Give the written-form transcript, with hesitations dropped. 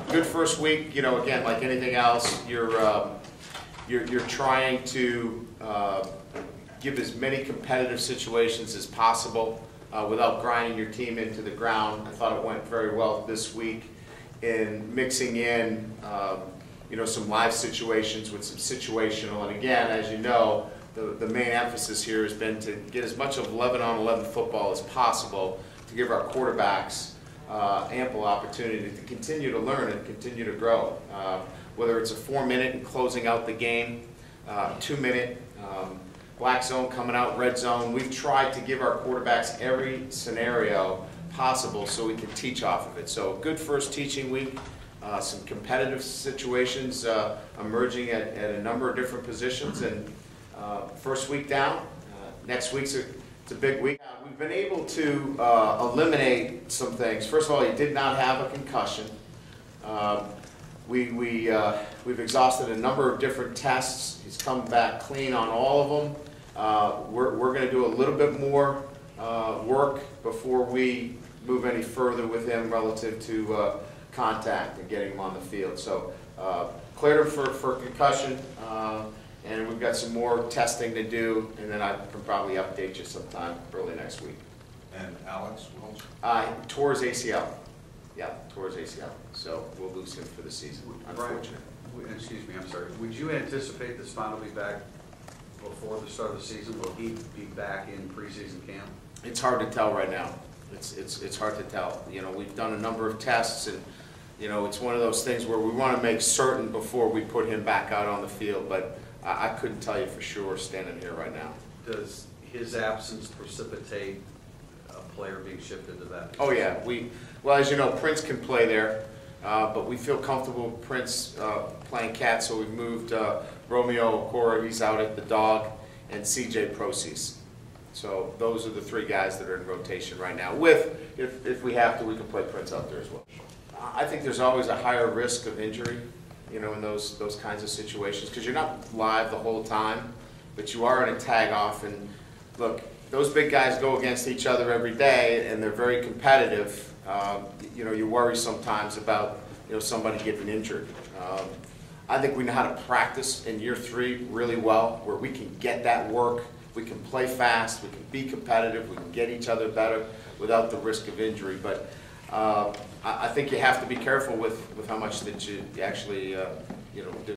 Good first week. Again, like anything else, you're trying to give as many competitive situations as possible without grinding your team into the ground. I thought it went very well this week in mixing in some live situations with some situational. And again, as you know, the main emphasis here has been to get as much of 11-on-11 football as possible to give our quarterbacks ample opportunity to continue to learn and continue to grow. Whether it's a 4-minute and closing out the game, 2-minute, black zone coming out, red zone. We've tried to give our quarterbacks every scenario possible so we can teach off of it. So good first teaching week, some competitive situations emerging at a number of different positions, and first week down. Next week's it's a big week. We've been able to eliminate some things. First of all, he did not have a concussion. We've exhausted a number of different tests. He's come back clean on all of them. We're going to do a little bit more work before we move any further with him relative to contact and getting him on the field. So cleared him for concussion. And we've got some more testing to do, and then I can probably update you sometime early next week. And Alex Wilson? Tore his ACL. Yeah, tore his ACL. So we'll lose him for the season, unfortunately. Excuse me, I'm sorry. Would you anticipate that Spahn will be back before the start of the season? Will he be back in preseason camp? It's hard to tell right now. It's hard to tell. We've done a number of tests, and it's one of those things where we want to make certain before we put him back out on the field, but I couldn't tell you for sure standing here right now. Does his absence precipitate a player being shifted to that position? Oh yeah, well, as you know, Prince can play there, but we feel comfortable with Prince playing cat, so we've moved Romeo Okora, he's out at the dog, and CJ Proces. So those are the three guys that are in rotation right now. If we have to, we can play Prince out there as well. I think there's always a higher risk of injury, in those kinds of situations, because you're not live the whole time, but you are in a tag off. And look, those big guys go against each other every day, and they're very competitive. You worry sometimes about somebody getting injured. I think we know how to practice in year 3 really well, where we can get that work, we can play fast, we can be competitive, we can get each other better without the risk of injury. But I think you have to be careful with how much that you actually do.